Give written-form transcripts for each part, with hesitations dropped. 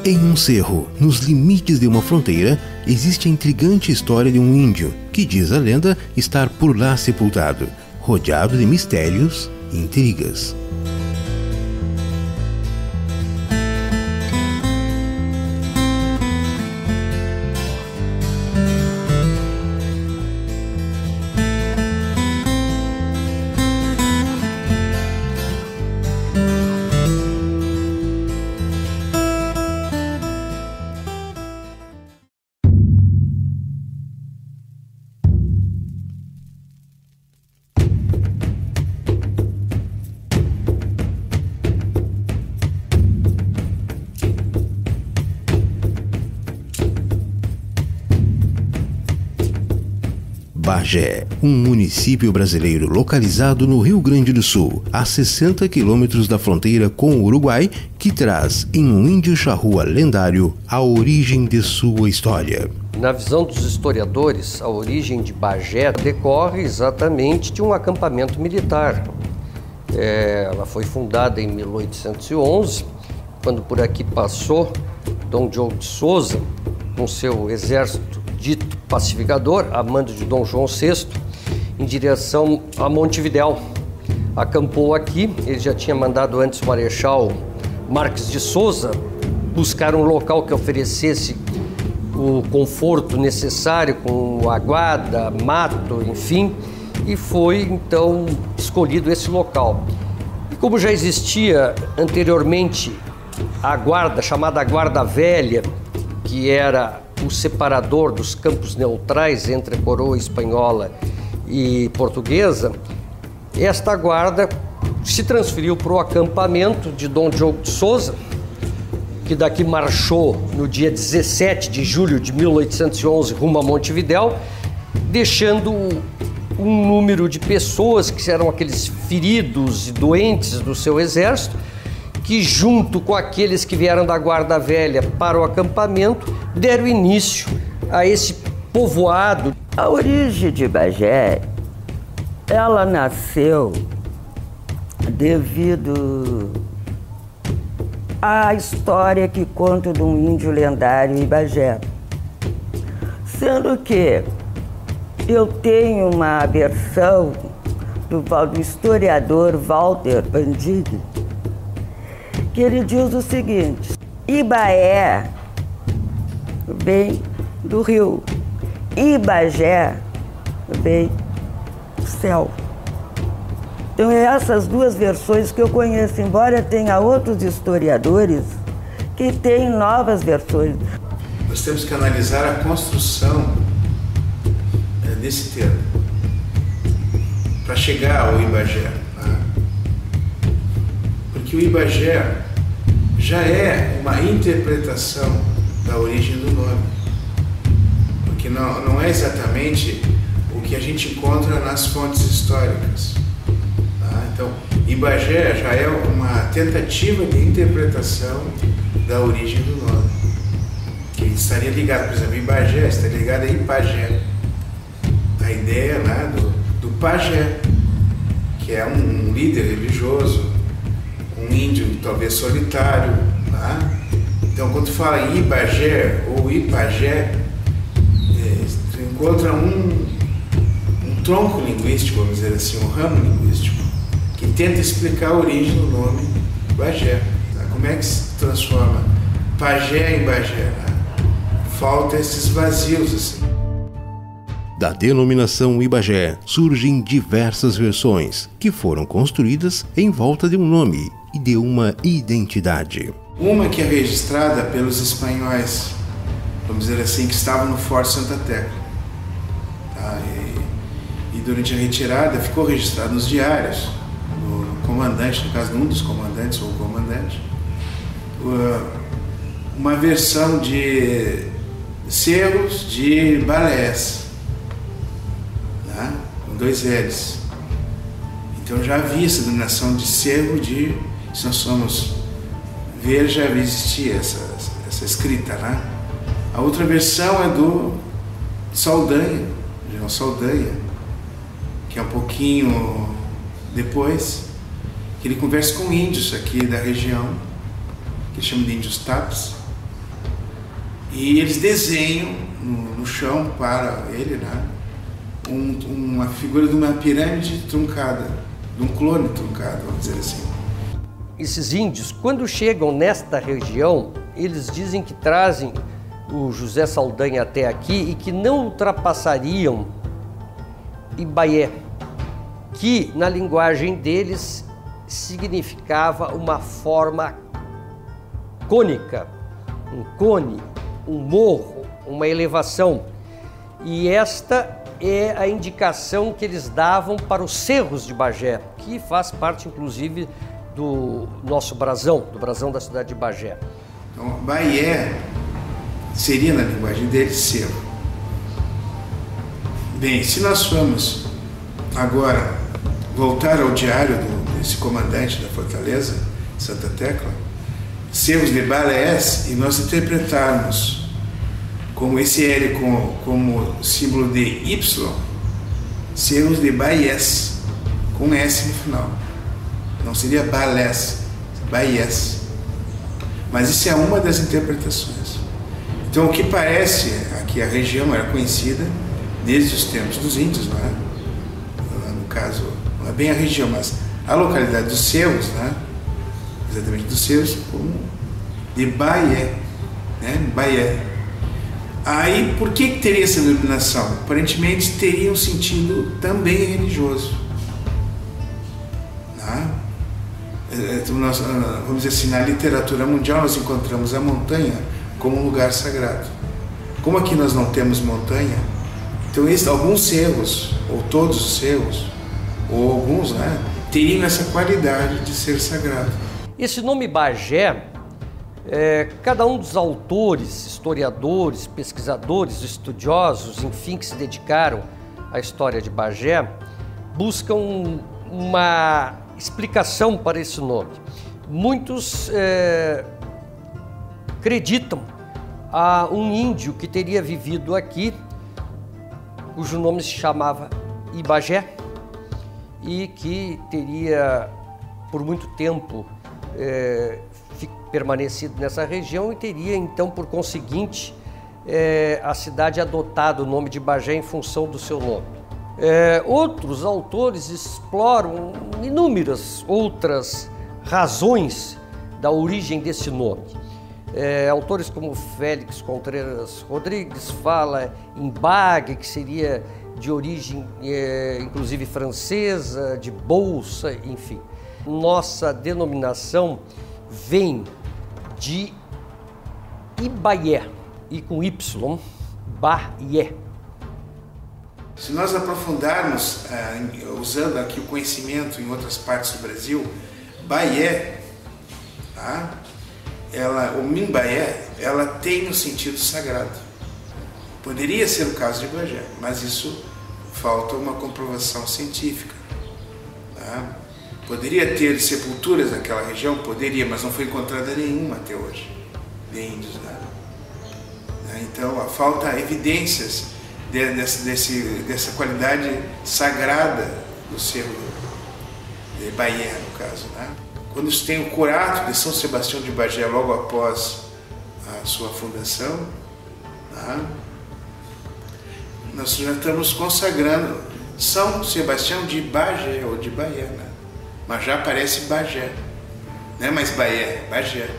Em um cerro, nos limites de uma fronteira, existe a intrigante história de um índio que, diz a lenda, estar por lá sepultado, rodeado de mistérios e intrigas. Bagé, um município brasileiro localizado no Rio Grande do Sul, a 60 quilômetros da fronteira com o Uruguai, que traz em um índio charrua lendário a origem de sua história. Na visão dos historiadores, a origem de Bagé decorre exatamente de um acampamento militar. Ela foi fundada em 1811, quando por aqui passou Dom Diogo de Souza, com seu exército dito pacificador, a mando de Dom João VI, em direção a Montevidéu. Acampou aqui, ele já tinha mandado antes o Marechal Marques de Souza buscar um local que oferecesse o conforto necessário, com aguada, mato, enfim, e foi então escolhido esse local. E como já existia anteriormente a guarda, chamada Guarda Velha, que era o separador dos campos neutrais entre a coroa espanhola e portuguesa, esta guarda se transferiu para o acampamento de Dom Diogo de Souza, que daqui marchou no dia 17 de julho de 1811 rumo a Montevidéu, deixando um número de pessoas que eram aqueles feridos e doentes do seu exército, que junto com aqueles que vieram da Guarda Velha para o acampamento, deram início a esse povoado. A origem de Bagé, ela nasceu devido à história que conta de um índio lendário em Bagé. Sendo que eu tenho uma versão do historiador Walter Bandig, que ele diz o seguinte: Ibaé vem do rio, Ibagé vem do céu. Então, essas duas versões que eu conheço, embora tenha outros historiadores que têm novas versões. Nós temos que analisar a construção desse termo para chegar ao Ibagé. Porque o Ibagé já é uma interpretação da origem do nome, porque não é exatamente o que a gente encontra nas fontes históricas. Então, Ibagé já é uma tentativa de interpretação da origem do nome, que estaria ligado, por exemplo, Ibagé estaria ligado a Ipagé, a ideia do pajé, que é um líder religioso, um índio talvez solitário. Então, quando fala em Ibagé ou Ipagé, tu encontra um tronco linguístico, vamos dizer assim, um ramo linguístico, que tenta explicar a origem do nome Bagé. Como é que se transforma pajé em Bagé? Falta esses vazios assim. Da denominação Ibagé surgem diversas versões que foram construídas em volta de um nome e de uma identidade. Uma que é registrada pelos espanhóis, vamos dizer assim, que estavam no Forte Santa Tecla. E durante a retirada ficou registrado nos diários, no comandante, no caso de um dos comandantes ou comandante, uma versão de cerros de balés, com dois L's. Então já havia essa denominação de cerro de, se nós somos ver, já existia essa escrita, A outra versão é do Saldanha, General Saldanha, que é um pouquinho depois, que ele conversa com índios aqui da região, que ele chama de índios Tapes, E eles desenham no chão para ele, né, uma figura de uma pirâmide truncada, de um clone truncado, vamos dizer assim. Esses índios, quando chegam nesta região, eles dizem que trazem o José Saldanha até aqui e que não ultrapassariam Ibaé, que na linguagem deles significava uma forma cônica, um cone, um morro, uma elevação. E esta é a indicação que eles davam para os cerros de Bagé, que faz parte inclusive do nosso brasão, do brasão da cidade de Bagé. Então, Baé seria, na linguagem deles, cerro. Bem, se nós formos agora voltar ao diário desse comandante da fortaleza, Santa Tecla, cerros de Balés, e nós interpretarmos como esse L como símbolo de Y, cerros de Baiés, com S no final. Não seria Balés, Baiés. Mas isso é uma das interpretações. Então, o que parece é que a região era conhecida desde os tempos dos índios, não é? No caso, não é bem a região, mas a localidade dos cerros, né? Exatamente dos cerros, como de Baé, né? Baé. Aí, por que teria essa denominação? Aparentemente teria um sentido também religioso. Né? Então, nós, vamos dizer assim, na literatura mundial nós encontramos a montanha como um lugar sagrado. Como aqui nós não temos montanha, então alguns cerros, ou todos os cerros, ou alguns, né, teriam essa qualidade de ser sagrado. Esse nome Bagé, cada um dos autores, historiadores, pesquisadores, estudiosos, enfim, que se dedicaram à história de Bagé, buscam uma explicação para esse nome. Muitos acreditam a um índio que teria vivido aqui, cujo nome se chamava Ibagé, e que teria por muito tempo permanecido nessa região e teria então, por conseguinte, a cidade adotado o nome de Bagé em função do seu nome. Outros autores exploram inúmeras outras razões da origem desse nome. Autores como Félix Contreras Rodrigues fala em bague, que seria de origem inclusive francesa, de bolsa, enfim. Nossa denominação vem de Ibaé, e com Y, Baé. Se nós aprofundarmos, usando aqui o conhecimento em outras partes do Brasil, Baé, tá? O Mimbaé, ela tem um sentido sagrado. Poderia ser o caso de Bagé, mas isso falta uma comprovação científica. Tá? Poderia ter sepulturas naquela região? Poderia, mas não foi encontrada nenhuma até hoje, de índios. Né? Então, falta evidências dessa qualidade sagrada do cerro de Baé, no caso. Né? Quando se tem o curato de São Sebastião de Bagé logo após a sua fundação, né? Nós já estamos consagrando São Sebastião de Bagé ou de Baé, né? Mas já aparece Bagé, não é mais Baé, Bagé.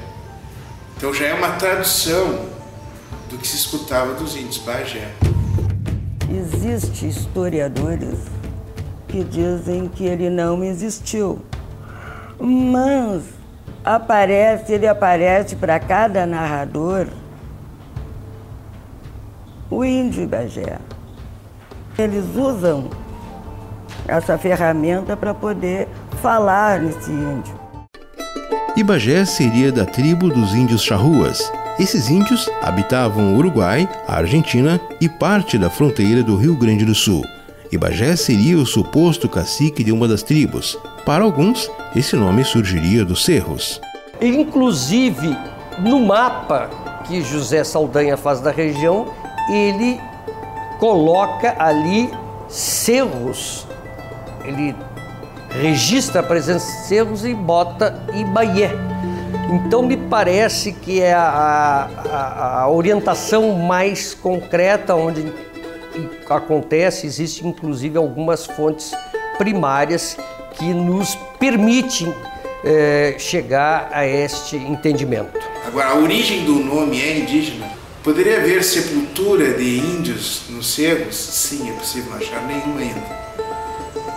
Então já é uma tradução do que se escutava dos índios, Bagé. Existem historiadores que dizem que ele não existiu, mas ele aparece para cada narrador o índio Bagé. Eles usam essa ferramenta para poder falar nesse índio. Ibagé seria da tribo dos índios charruas. Esses índios habitavam o Uruguai, a Argentina e parte da fronteira do Rio Grande do Sul. Ibagé seria o suposto cacique de uma das tribos. Para alguns, esse nome surgiria dos cerros. Inclusive, no mapa que José Saldanha faz da região, ele coloca ali cerros. Ele registra a presença de cerros e bota Ibaé. Então me parece que é a orientação mais concreta onde acontece, existe inclusive algumas fontes primárias que nos permitem chegar a este entendimento. Agora, a origem do nome é indígena? Poderia haver sepultura de índios nos cerros? Sim, é possível achar nenhuma ainda.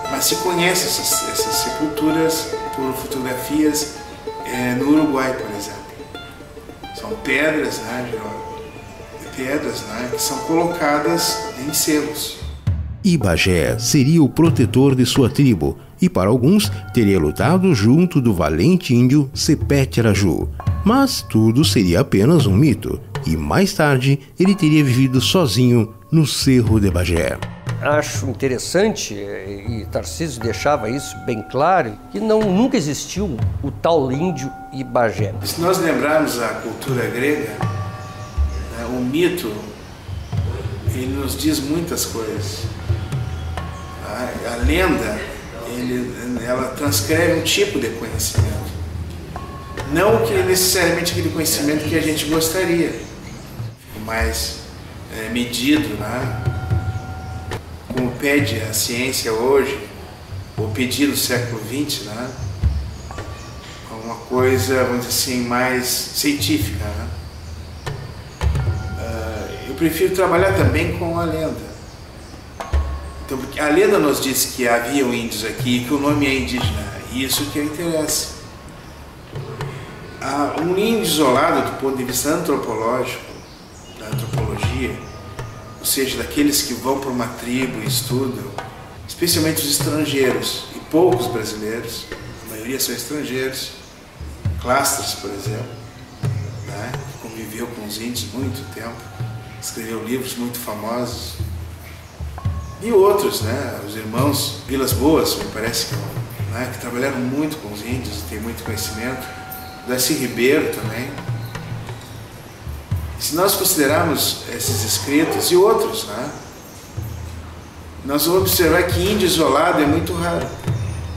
Mas se conhece essas sepulturas por fotografias no Uruguai, por exemplo. São pedras, né, que são colocadas em cerros. Ibagé seria o protetor de sua tribo e, para alguns, teria lutado junto do valente índio Sepete Araju. Mas tudo seria apenas um mito, e mais tarde ele teria vivido sozinho no Cerro de Bagé. Acho interessante, e Tarcísio deixava isso bem claro, que nunca existiu o tal índio Ibagé. Se nós lembrarmos a cultura grega, o mito, ele nos diz muitas coisas. A lenda, ela transcreve um tipo de conhecimento. Não que necessariamente aquele conhecimento que a gente gostaria, mais medido, né? Como pede a ciência hoje, ou pedir no século XX, né? Uma coisa, vamos dizer assim, mais científica, né? Eu prefiro trabalhar também com a lenda. Então, porque a lenda nos diz que haviam índios aqui, que o nome é indígena, e isso que interessa. Um índio isolado do ponto de vista antropológico, da antropologia, ou seja, daqueles que vão para uma tribo e estudam, especialmente os estrangeiros, e poucos brasileiros, a maioria são estrangeiros, Clastres, por exemplo, né, que conviveu com os índios muito tempo, escreveu livros muito famosos, e outros, né, os irmãos Vilas Boas, me parece que trabalharam muito com os índios e têm muito conhecimento, Darcy Ribeiro também. Se nós considerarmos esses escritos e outros, né, nós vamos observar que índio isolado é muito raro.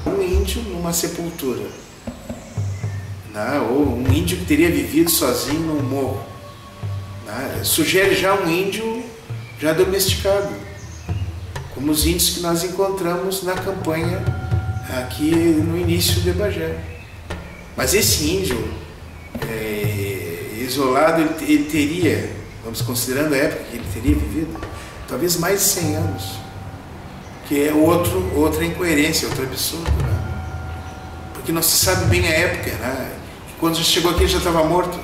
Um índio numa sepultura, né, ou um índio que teria vivido sozinho num morro, né, sugere já um índio já domesticado, como os índios que nós encontramos na campanha aqui no início de Bagé. Mas esse índio isolado, ele teria, vamos considerando a época que ele teria vivido, talvez mais de 100 anos, que é outra incoerência, outro absurdo, né? Porque não se sabe bem a época, né? Quando chegou aqui ele já estava morto.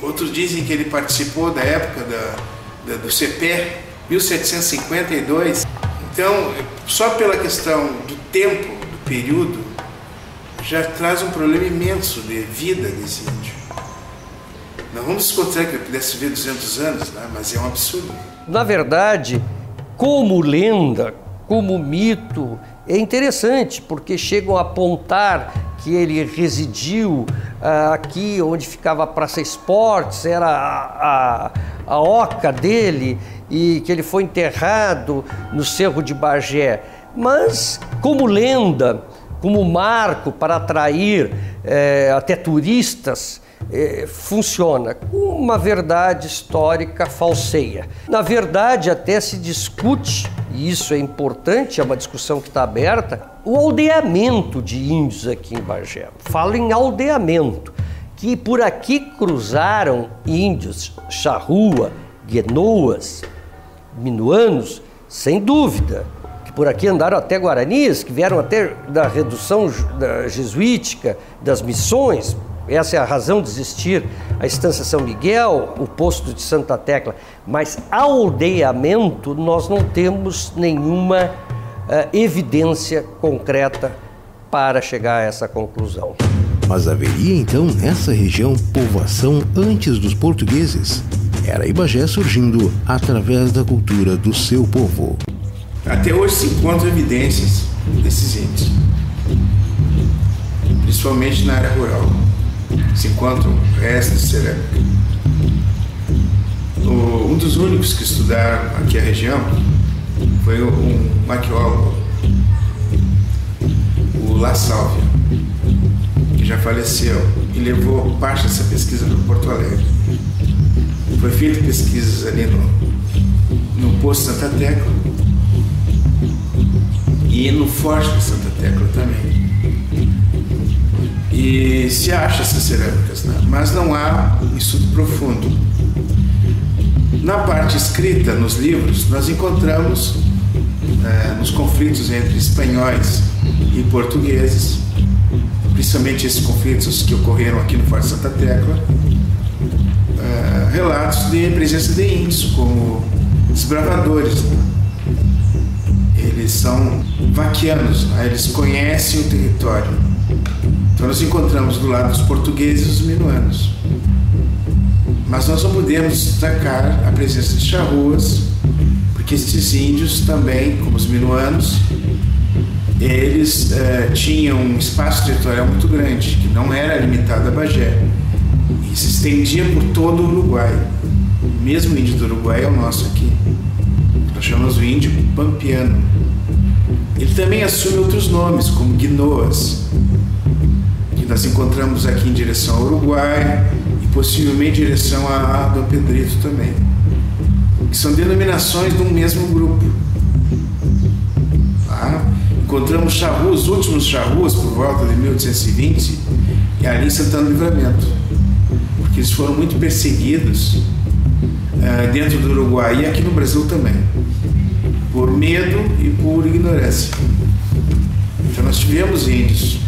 Outros dizem que ele participou da época do CPE, 1752. Então, só pela questão do tempo, do período, já traz um problema imenso de vida desse índio. Não vamos descontar que ele pudesse viver 200 anos, né? Mas é um absurdo. Na verdade, como lenda, como mito, é interessante, porque chegam a apontar que ele residiu aqui onde ficava a Praça Esportes, era a oca dele, e que ele foi enterrado no Cerro de Bagé. Mas, como lenda, como marco para atrair até turistas, funciona com uma verdade histórica falseia. Na verdade, até se discute, e isso é importante, é uma discussão que está aberta, o aldeamento de índios aqui em Bagé. Falo em aldeamento, que por aqui cruzaram índios charrua, guenoas, minuanos, sem dúvida, que por aqui andaram até guaranis, que vieram até da redução jesuítica, das missões. Essa é a razão de existir a Estância São Miguel, o posto de Santa Tecla. Mas aldeamento nós não temos nenhuma evidência concreta para chegar a essa conclusão. Mas haveria então nessa região povoação antes dos portugueses? Era Ibagé surgindo através da cultura do seu povo. Até hoje se encontram evidências desses índios, principalmente na área rural. Se encontram restos de cerâmica. Um dos únicos que estudaram aqui a região foi um arqueólogo, o La Sálvia, que já faleceu, e levou parte dessa pesquisa para Porto Alegre. Foi feita pesquisas ali no Poço Santa Tecla e no Forte de Santa Tecla também. E se acha essas cerâmicas, né? Mas não há um estudo profundo. Na parte escrita, nos livros, nós encontramos nos conflitos entre espanhóis e portugueses, principalmente esses conflitos que ocorreram aqui no Forte Santa Tecla, relatos de presença de índios como desbravadores, né? Eles são vaquianos, né? Eles conhecem o território. Então nós encontramos do lado dos portugueses os minuanos. Mas nós não podemos destacar a presença de charruas, porque esses índios também, como os minuanos, eles tinham um espaço territorial muito grande, que não era limitado a Bagé, e se estendia por todo o Uruguai. O mesmo índio do Uruguai é o nosso aqui. Nós chamamos o índio pampiano. Ele também assume outros nomes, como guinoas, que nós encontramos aqui em direção ao Uruguai e possivelmente em direção a Dom Pedrito também, que são denominações de um mesmo grupo. Encontramos charruas, os últimos charruas, por volta de 1820, e ali em Santana do Livramento, porque eles foram muito perseguidos dentro do Uruguai e aqui no Brasil também, por medo e por ignorância. Então nós tivemos índios.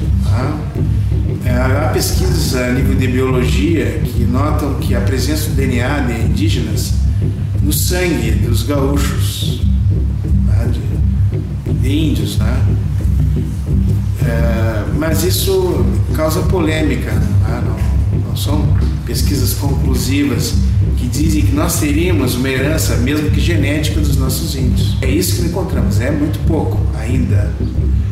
Há pesquisas a nível de biologia que notam que a presença do DNA de indígenas no sangue dos gaúchos, de índios, né? Mas isso causa polêmica, né? Não são pesquisas conclusivas que dizem que nós teríamos uma herança, mesmo que genética, dos nossos índios. É isso que encontramos, é muito pouco ainda,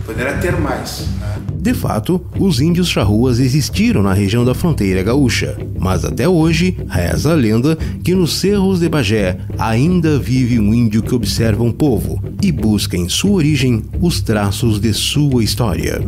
poderá ter mais, né? De fato, os índios charruas existiram na região da fronteira gaúcha, mas até hoje reza a lenda que nos cerros de Bagé ainda vive um índio que observa um povo e busca em sua origem os traços de sua história.